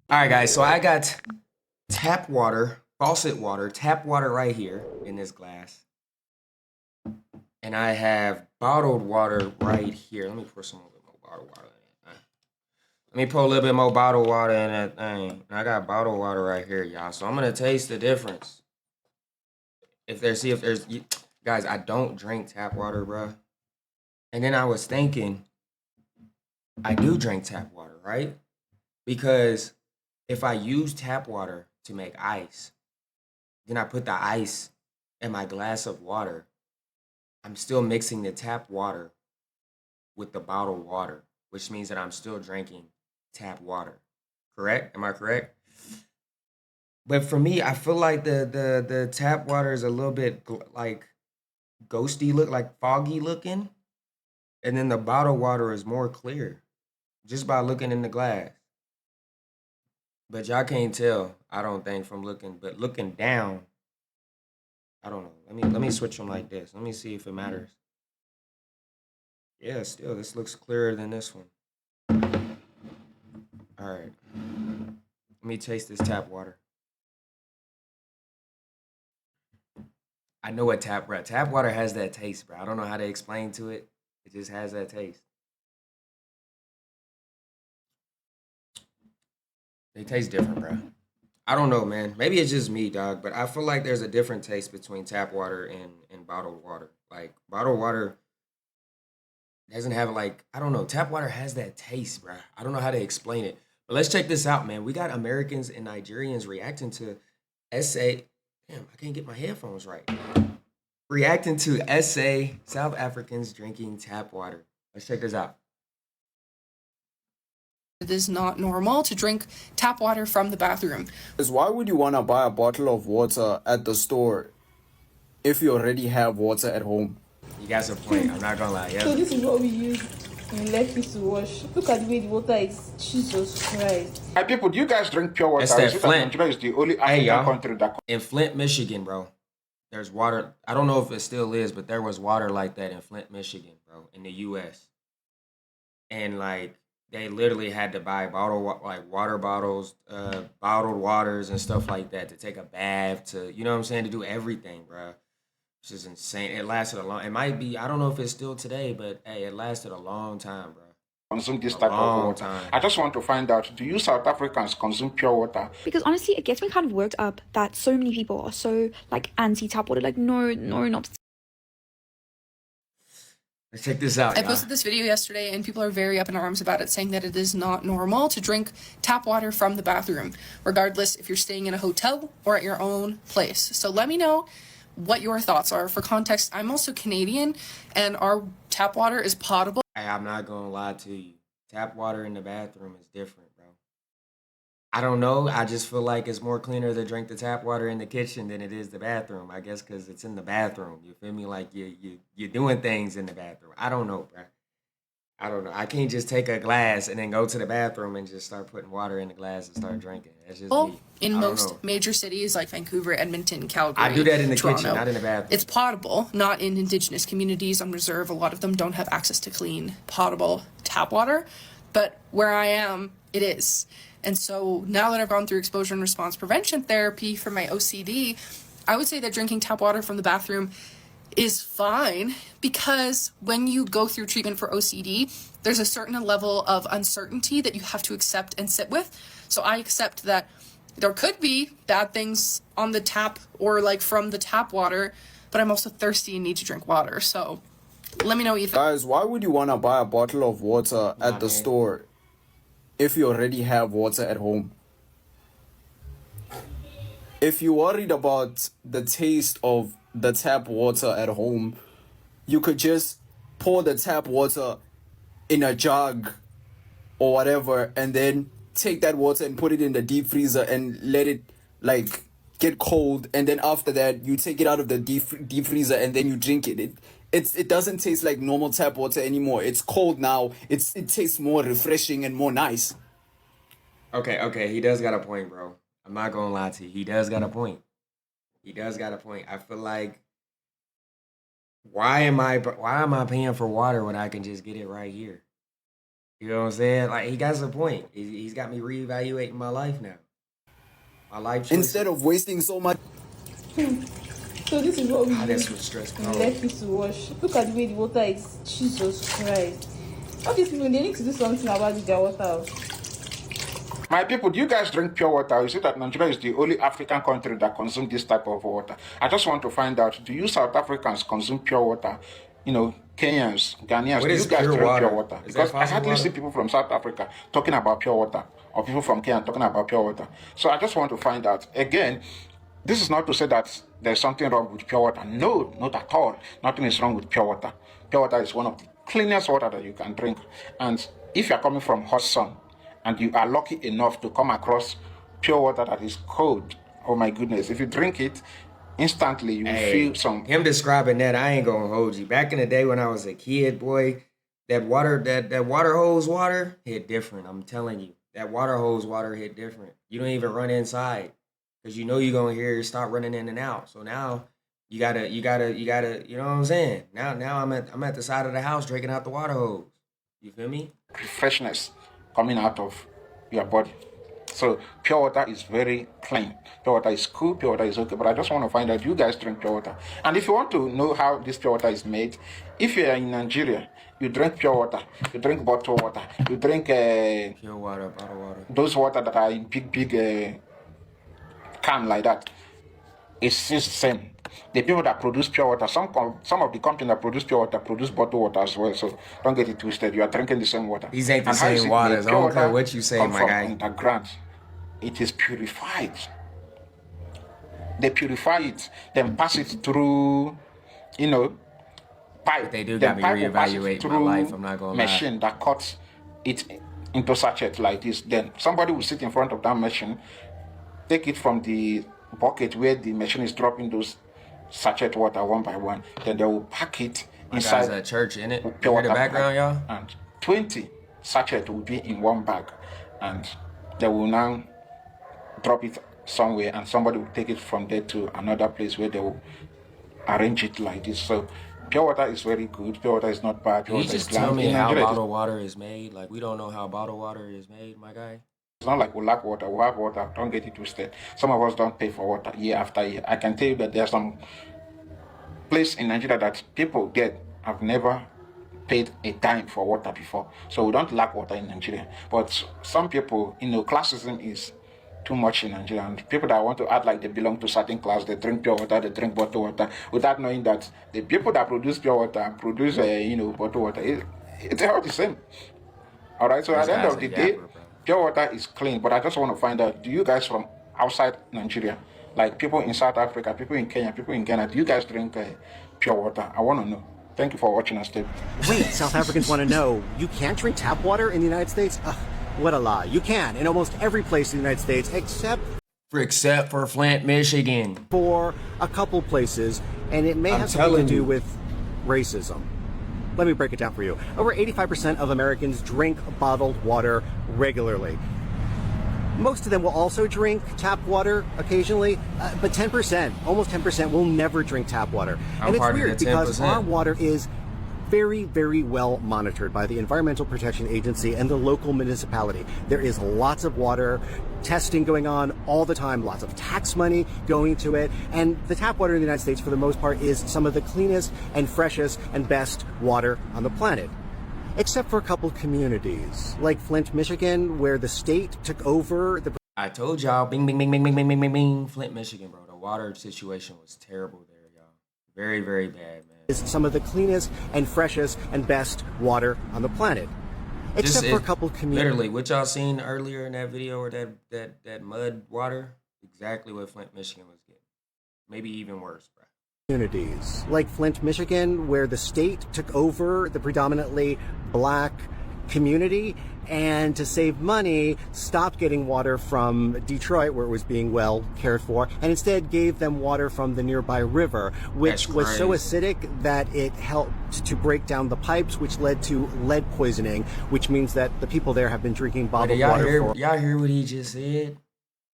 All right, guys. So I got tap water, faucet water, tap water right here in this glass, and I have bottled water right here. Let me pour some a little bit more bottled water in it. Let me pour a little bit more bottled water in that thing. I got bottled water right here, y'all. So I'm gonna taste the difference. See if there's guys. I don't drink tap water, bro. And then I was thinking, I do drink tap water, right? Because if I use tap water to make ice, then I put the ice in my glass of water. I'm still mixing the tap water with the bottled water, which means that I'm still drinking tap water. Correct? Am I correct? But for me, I feel like the tap water is a little bit like ghosty look, like foggy looking, and then the bottled water is more clear just by looking in the glass. But y'all can't tell, I don't think, from looking. But looking down, I don't know. Let me switch them like this. Let me see if it matters. Yeah, still, this looks clearer than this one. All right, let me taste this tap water. I know what tap water has that taste, bro. I don't know how to explain to it. It just has that taste. They taste different, bro. I don't know, man. Maybe it's just me, dog. But I feel like there's a different taste between tap water and bottled water. Like bottled water doesn't have like I don't know. Tap water has that taste, bro. I don't know how to explain it. But let's check this out, man. We got Americans and Nigerians reacting to SA. Damn, I can't get my headphones right. Reacting to SA South Africans drinking tap water. Let's check this out. It is not normal to drink tap water from the bathroom. Is why would you want to buy a bottle of water at the store if you already have water at home? You got some point. I'm not gonna lie. So Yep. this is what we use in Lekki to wash. Look at the way the water is. Jesus Christ. Hi, people, do you guys drink pure That's water? that Is it that Flint. Nigeria is the only Hey, African y'all. country that In Flint, Michigan, bro. There's water. I don't know if it still is, but there was water like that in Flint, Michigan, bro, in the U.S. And like they literally had to buy like water bottles, bottled waters and stuff like that to take a bath, to you know what I'm saying, to do everything, bro. Which is insane. It lasted a long. It might be. I don't know if it's still today, but hey, it lasted a long time, bro. consume this A type of long water? time. I just want to find out, do you South Africans consume pure water? Because honestly, it gets me kind of worked up that so many people are so like anti tap water. Like, no, no, not. Let's check this out, I y'all. posted this video yesterday and people are very up in arms about it, saying that it is not normal to drink tap water from the bathroom, regardless if you're staying in a hotel or at your own place. So let me know what your thoughts are. For context, I'm also Canadian and our tap water is potable. Hey, I'm not gonna lie to you. Tap water in the bathroom is different, bro. I don't know. I just feel like it's more cleaner to drink the tap water in the kitchen than it is the bathroom. I guess because it's in the bathroom. You feel me? Like you're doing things in the bathroom. I don't know, bro. I don't know. I can't just take a glass and then go to the bathroom and just start putting water in the glass and start drinking. That's just me. In I don't most know. major cities like Vancouver, Edmonton, Calgary, I do that in the Toronto. kitchen, not in the bathroom. It's potable, not in Indigenous communities on reserve. A lot of them don't have access to clean, potable tap water, but where I am, it is. And so now that I've gone through exposure and response prevention therapy for my OCD, I would say that drinking tap water from the bathroom is fine, because when you go through treatment for OCD, there's a certain level of uncertainty that you have to accept and sit with. So I accept that there could be bad things on the tap or like from the tap water, but I'm also thirsty and need to drink water. So let me know what you think. Guys, why would you want to buy a bottle of water at the man. store if you already have water at home? If you're worried about the taste of the tap water at home, you could just pour the tap water in a jug or whatever, and then take that water and put it in the deep freezer and let it like get cold, and then after that you take it out of the deep freezer and then you drink it. It doesn't taste like normal tap water anymore. It's cold now. It tastes more refreshing and more nice. Okay. He does got a point, bro. I'm not gonna lie to you. He does got a point. He does got a point. I feel like why am I paying for water when I can just get it right here? You know what I'm saying? Like he got a point. He's got me reevaluating my life now. My life choices. Instead of wasting so much. So this is what we This use. was stressful. We left it to wash. Look at the way the water is. Jesus Christ. All these people, they need to do something about their water. My people, do you guys drink pure water? You see that Nigeria is the only African country that consumes this type of water. I just want to find out, do you South Africans consume pure water? You know, Kenyans, Ghanaians, What do is you guys pure drink water? pure water? Is that Because I faucet hardly water? see people from South Africa talking about pure water, or people from Kenya talking about pure water. So I just want to find out. Again, this is not to say that there's something wrong with pure water. No, not at all. Nothing is wrong with pure water. Pure water is one of the cleanest water that you can drink. And if you're coming from hot sun, and you are lucky enough to come across pure water that is cold, oh my goodness, if you drink it, instantly you will feel some. Him describing that, I ain't gonna hold you. Back in the day when I was a kid, boy, that water hose water hit different. I'm telling you, that water hose water hit different. You don't even run inside because you know you're gonna hear it start running in and out. So now you gotta, you know what I'm saying? Now I'm at the side of the house drinking out the water hose. You feel me? Freshness coming out of your body. So pure water is very clean. Pure water is cool, pure water is okay. But I just want to find out, you guys drink pure water. And if you want to know how this pure water is made, if you are in Nigeria, you drink pure water, you drink bottled water, you drink Pure water, bottled water. those water that are in big can like that. It's the same. The people that produce pure water, some of the companies that produce pure water produce bottled water as well. So don't get it twisted. You are drinking the same water. These ain't the And how is same it waters. made? I don't Pure care water what you say, come my from guy. underground. It is purified. They purify it, then pass it through, pipe. They do Then got me pipe will pass it reevaluating my through life, I'm not gonna lie. machine that cuts it into sachet like this. Then somebody will sit in front of that machine, take it from the bucket where the machine is dropping those sachet water one by one. Then they will pack it My inside guys at church, in it. You pure hear the water background, bag. y'all? And 20 sachet will be in one bag. And they will now drop it somewhere, and somebody will take it from there to another place where they will arrange it like this. So pure water is very good. Pure water is not bad. Can Pure you water is just tell bland. me In how Nigeria, bottled water is made? Like, we don't know how bottled water is made, my guy. it's not like we lack water. We have water. Don't get it twisted. Some of us don't pay for water year after year. I can tell you that there's some place in Nigeria that people have never paid a dime for water before. So we don't lack water in Nigeria. But some people, classism is too much in Nigeria. And people that want to act like they belong to certain class, they drink pure water, they drink bottled water, without knowing that the people that produce pure water and produce, bottled water, it's all the same. All right. So at These the end guys of the are day, yapper, bro. pure water is clean. But I just want to find out: do you guys from outside Nigeria, like people in South Africa, people in Kenya, people in Ghana, do you guys drink pure water? I want to know. Thank you for watching us, Steve. Wait, South Africans want to know, you can't drink tap water in the United States? Ugh, what a lie. You can in almost every place in the United States except For Flint, Michigan. for a couple places, and it may I'm have something to telling do you. with racism. Let me break it down for you. Over 85% of Americans drink bottled water regularly. Most of them will also drink tap water occasionally, but 10%, almost 10%, will never drink tap water. I'm And it's part of weird the because 10%. our water is very, very well monitored by the Environmental Protection Agency and the local municipality. There is lots of water testing going on all the time, lots of tax money going to it, and the tap water in the United States, for the most part, is some of the cleanest and freshest and best water on the planet. Except for a couple communities, like Flint, Michigan, where the state took over the I told y'all, bing, bing, bing, bing, bing, bing, bing, bing, bing, Flint, Michigan, bro. The water situation was terrible there, y'all. Very, very bad, man. is some of the cleanest and freshest and best water on the planet. Except for a couple communities. Literally, what y'all seen earlier in that video, or that mud water, exactly what Flint, Michigan was getting. Maybe even worse, bro. Communities like Flint, Michigan, where the state took over the predominantly black community, and to save money, stopped getting water from Detroit, where it was being well cared for, and instead gave them water from the nearby river, which That's was so crazy. acidic that it helped to break down the pipes, which led to lead poisoning, which means that the people there have been drinking But bottled y'all water hear, for y'all hear what he just said?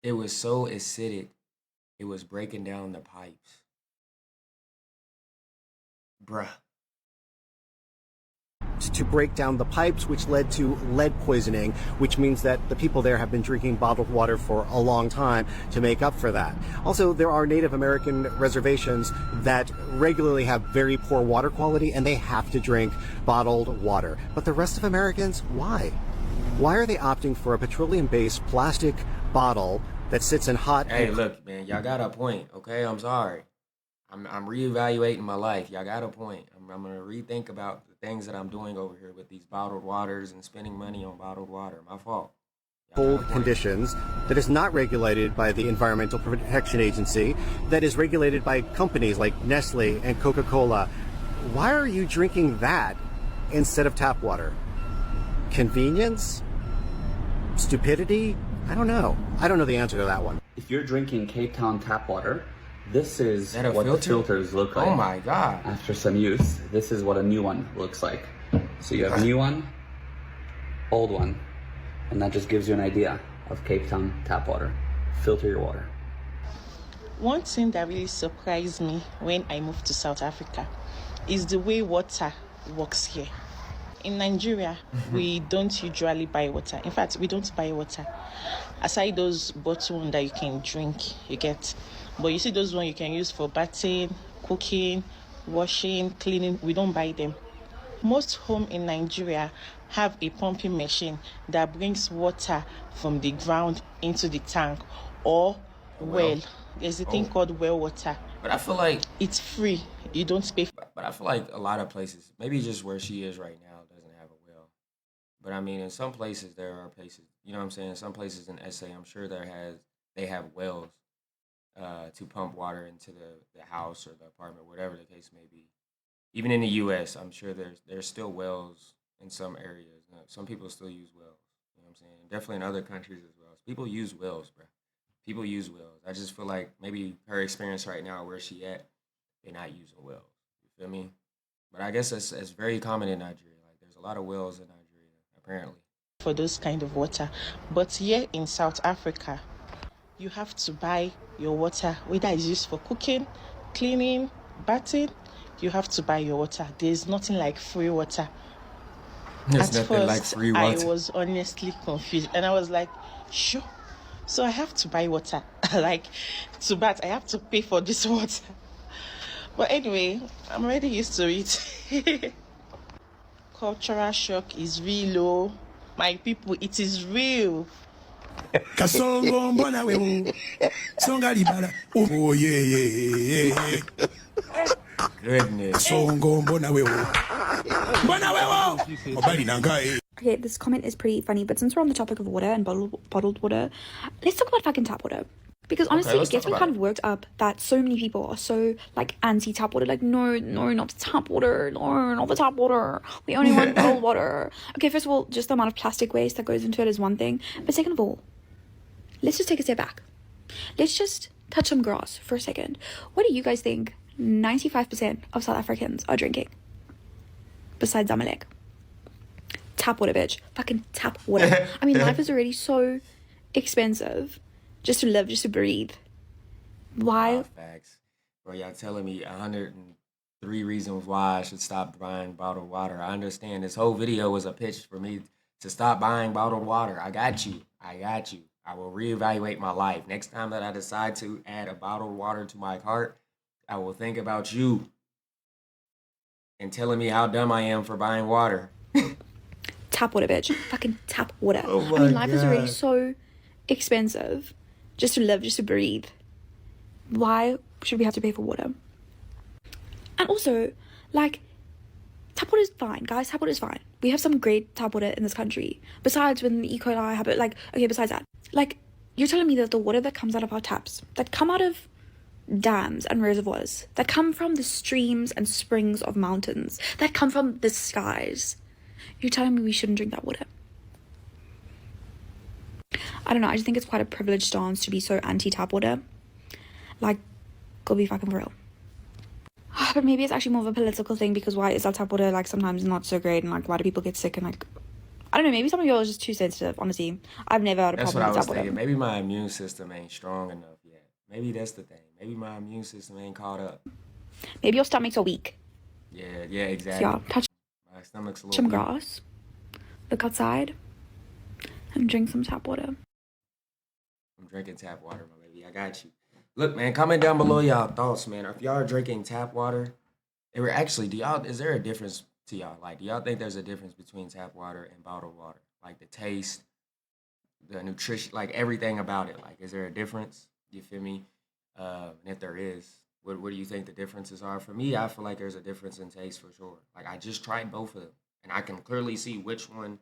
It was so acidic, it was breaking down the pipes. Bruh. helped to break down the pipes, which led to lead poisoning, which means that the people there have been drinking bottled water for a long time to make up for that. Also, there are Native American reservations that regularly have very poor water quality, and they have to drink bottled water. But the rest of Americans, why? Why are they opting for a petroleum-based plastic bottle that sits in hot... Hey, look, man, y'all got a point, okay? I'm sorry. I'm reevaluating my life. Y'all got a point. I'm going to rethink about the things that I'm doing over here with these bottled waters and spending money on bottled water. My fault. cold conditions, that is not regulated by the Environmental Protection Agency, that is regulated by companies like Nestle and Coca-Cola. Why are you drinking that instead of tap water? Convenience? Stupidity? I don't know. I don't know the answer to that one. If you're drinking Cape Town tap water, this is that what filter? the filters look like. Oh my God. After some use, this is what a new one looks like. So you have a new one, old one, and that just gives you an idea of Cape Town tap water. Filter your water. One thing that really surprised me when I moved to South Africa is the way water works here. In Nigeria, we don't usually buy water. In fact, we don't buy water. Aside those bottled ones that you can drink, you get. But you see those ones you can use for bathing, cooking, washing, cleaning, we don't buy them. Most homes in Nigeria have a pumping machine that brings water from the ground into the tank or well. There's a thing called well water. But I feel like it's free. You don't pay. But I feel like a lot of places, maybe just where she is right now, doesn't have a well. But I mean, in some places there are places. You know what I'm saying? Some places in SA, I'm sure they have wells to pump water into the house or the apartment, whatever the case may be. Even in the U.S., I'm sure there's still wells in some areas. Some people still use wells. You know what I'm saying? Definitely in other countries as well. People use wells, bro. People use wells. I just feel like maybe her experience right now, where she at, they're not using wells. You feel me? But I guess it's very common in Nigeria. Like there's a lot of wells in Nigeria, apparently. For those kind of water. But here in South Africa, you have to buy your water, whether it's used for cooking, cleaning, bathing, you have to buy your water. There's nothing like free water. There's At nothing first, like free water. I was honestly confused. And I was like, sure. So I have to buy water. Like, to bath, I have to pay for this water. But anyway, I'm already used to it. Cultural shock is real, oh. My people, it is real. Kasongo mbona wewe songa libala oh yeah Goodness. Kasongo mbona wewe obali nangae. Okay, this comment is pretty funny, but since we're on the topic of water and bottled water, let's talk about fucking tap water. Because honestly, it gets me kind of worked up that so many people are so, like, anti-tap water. Like, no, not the tap water. No, not the tap water. We only want bottled water. Okay, first of all, just the amount of plastic waste that goes into it is one thing. But second of all, let's just take a step back. Let's just touch some grass for a second. What do you guys think 95% of South Africans are drinking? Besides Zamalek. Tap water, bitch. Fucking tap water. I mean, life is already so expensive. Just to live, just to breathe. Why? Facts. Bro, y'all telling me 103 reasons why I should stop buying bottled water. I understand this whole video was a pitch for me to stop buying bottled water. I got you. I will reevaluate my life. Next time that I decide to add a bottled water to my cart, I will think about you and telling me how dumb I am for buying water. Tap water, bitch. Fucking tap water. Oh I mean, life God. is already so expensive. Just to live, just to breathe. Why should we have to pay for water? And also, like, tap water is fine, guys. Tap water is fine. We have some great tap water in this country. Besides when the E. coli habit, like, okay, besides that. Like, you're telling me that the water that comes out of our taps, that come out of dams and reservoirs, that come from the streams and springs of mountains, that come from the skies, you're telling me we shouldn't drink that water? I don't know, I just think it's quite a privileged stance to be so anti-tap water. Like, go be fucking for real. But maybe it's actually more of a political thing, because why is our tap water, like, sometimes not so great, and, like, why do people get sick, and, like, I don't know, maybe some of y'all are just too sensitive, honestly. I've never had a That's problem what I with was tap water. thinking. Maybe my immune system ain't strong enough yet. Maybe that's the thing. Maybe my immune system ain't caught up. Maybe your stomachs are weak. Yeah, exactly. So, yeah, touch. My My stomach's a little some weak. grass, look outside, and drink some tap water. I'm drinking tap water, my baby. I got you. Look, man, comment down below y'all thoughts, man. If y'all are drinking tap water, actually, is there a difference to y'all? Like, do y'all think there's a difference between tap water and bottled water? Like the taste, the nutrition, like everything about it. Like, is there a difference? You feel me? And if there is, what do you think the differences are? For me, I feel like there's a difference in taste for sure. Like, I just tried both of them, and I can clearly see which one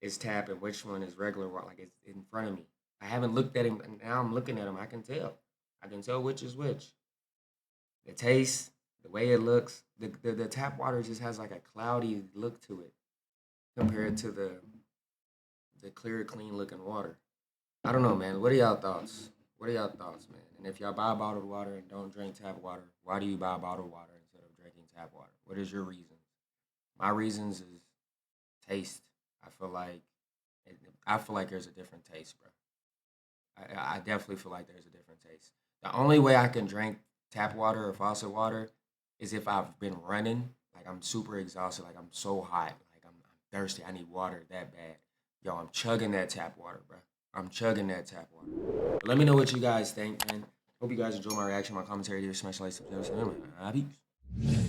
is tap and which one is regular water. Like, it's in front of me. I haven't looked at him, and now I'm looking at him. I can tell. I can tell which is which. The taste, the way it looks, the tap water just has like a cloudy look to it compared to the clear, clean looking water. I don't know, man. What are y'all thoughts? What are y'all thoughts, man? And if y'all buy bottled water and don't drink tap water, why do you buy bottled water instead of drinking tap water? What is your reasons? My reasons is taste. I feel like there's a different taste, bro. I definitely feel like there's a different taste. The only way I can drink tap water or faucet water is if I've been running, like I'm super exhausted, like I'm so hot, like I'm thirsty, I need water that bad. Yo, I'm chugging that tap water, bro. I'm chugging that tap water. But let me know what you guys think, man. Hope you guys enjoy my reaction, my commentary. Smash like, subscribe, peace.